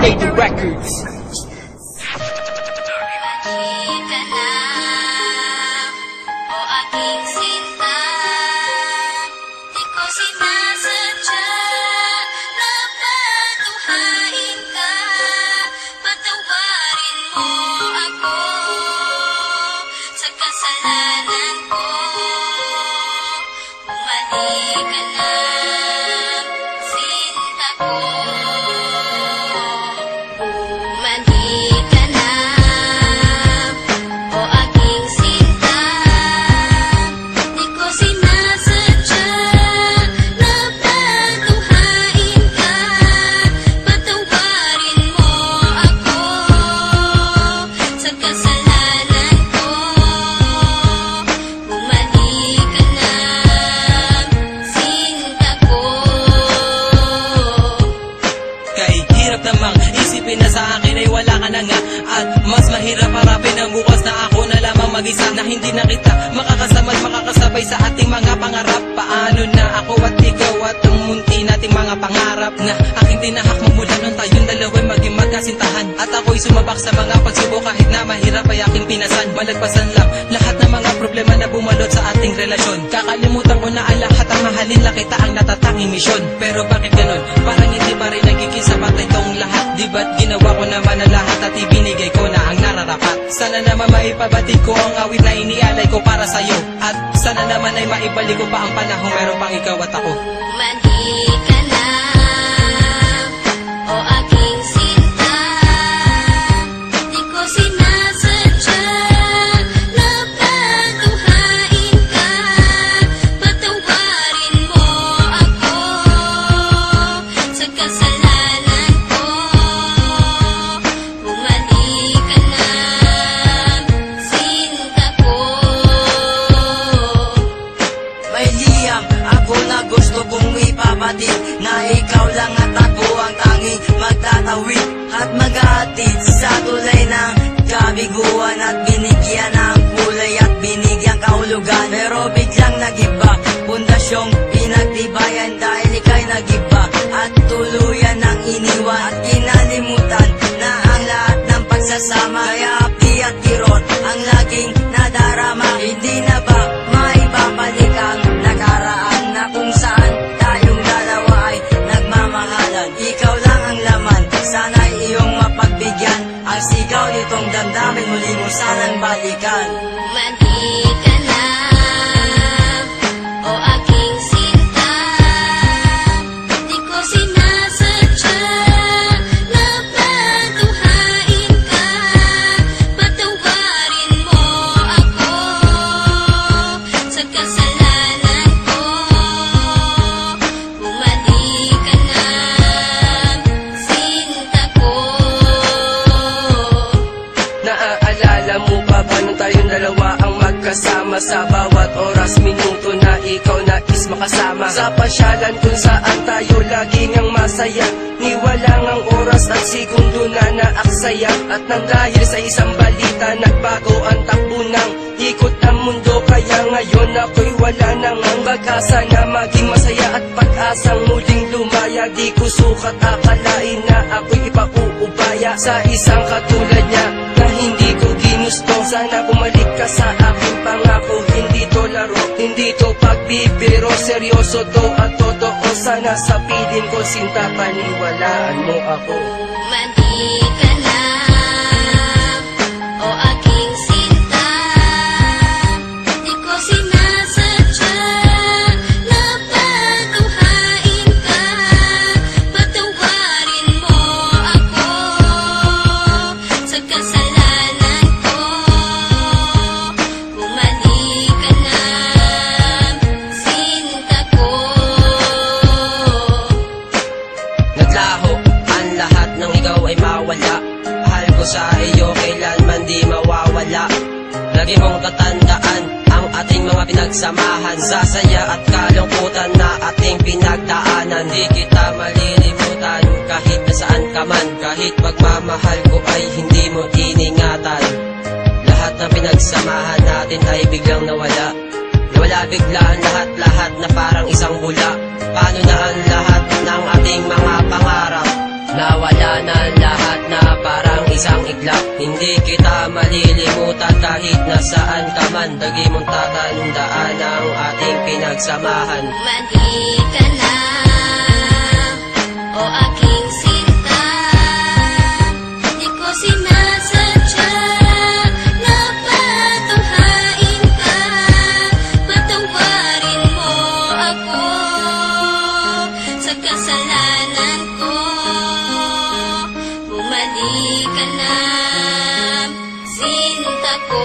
Baby Records. Isipin na sa akin ay wala ka na nga, at mas mahirap harapin ang bukas na ako na lamang mag-isa, na hindi na kita makakasama at makakasabay sa ating mga pangarap. Paano na ako at ikaw at ang munti nating mga pangarap na aking tinahak magmula nung tayong dalawa'y maging magkasintahan, at ako'y sumabak sa mga pagsubok kahit na mahirap ay aking pinasan. Malagpasan lang lahat ng mga problema na bumalot sa ating relasyon. Kakalimutan ko na ang lahat, ang mahalin lang kita ang natatanging misyon. Pero bakit ganun? Parang hindi pa rin nagiging sapat itong lahat. Di ba't ginawa ko naman ang lahat at ibinigay ko na ang nararapat? Sana naman maipabatid ko ang awit na inialay ko para sa'yo, at sana naman ay maibalik ko pa ang panahon meron pang ikaw at ako. Mali ka na, o aking sinta, di ko sinasadya na patuhain ka. Patawarin mo ako sa kasalanan ko. Bumalik ka na, sinta ko. May liyang ako na gusto kong ipabatid, na ikaw lang at ako ang tanging magtatawid at mag-aatid sa tulay ng kabiguan, at binigyan ng kulay at binigyan kahulugan. Pero biglang nag-iba, pundasyong pinagtibayan dahil ika'y nag-iba at tuluyan ng iniwan, at kinalimutan na ang lahat ng pagsasama. Kaya api at kirot ang laging nadarama. Hindi na ba maibabalik ang nakaraan na kung saan tayong dalawa ay nagmamahalan? Ikaw lang ang laman, sana'y iyong mapagbigyan ang sigaw nitong damdamin, muli mo sanang balikan. Mali ka na, o aking sinta, di ko sinasadya na patuhain ka. Patawarin mo ako sa kasalanan ko. Bumalik ka na, sinta ko. Naaalala mo pa ba nung tayong dalawa ang magkasama sa bawat oras, minuto na ikaw nais makasama? Sa pasyalan kung saan tayo laging ang masaya, niwalang ang oras at segundo na naaksaya. At nang dahil sa isang balita, nagbago ang takbo ng ikot ng mundo. Kaya ngayon ako'y wala nang ang pag-asa na maging masaya at pag-asang muling lumaya. Di ko sukat akalain na ako'y ipauubaya sa isang katulad niya na hindi ko ginusto. Sana bumalik ka sa aking pangako, hindi to laro, hindi to pagbibiro, seryoso to at totoo. Sana sa piling ko, sinta, paniwalaan mo ako. Mali ka na, o aking sinta, di ko sinasadya na patuhain ka. Patawarin mo ako sa kasalanan ko. Bumalik ka na, sinta ko. Naglaho ang lahat ng ikaw ay mawala. Mahal ko sa iyo kailanman di mawawala. Lagi mong tatandaan ang ating mga pinagsamahan, sa saya at kalungkutan na ating pinagdaanan. Di kita malilimutan kahit nasaan ka man, kahit pagmamahal ko ay hindi mo iningatan. Lahat ng pinagsamahan natin ay biglang nawala. Nawala bigla ang lahat-lahat na parang isang bula. Paano na ang lahat ng ating mga pangarap? Nawala na lahat na parang isang iglap. Hindi kita malilimutan kahit nasaan ka man. Lagi mong tatandaan ang ating pinagsamahan. Mali ka na, o aking sinta. Di ko sinasadya na patunghain ka. Patawarin mo ako sa kasalanan ko. Bumalik ka na, sinta ko.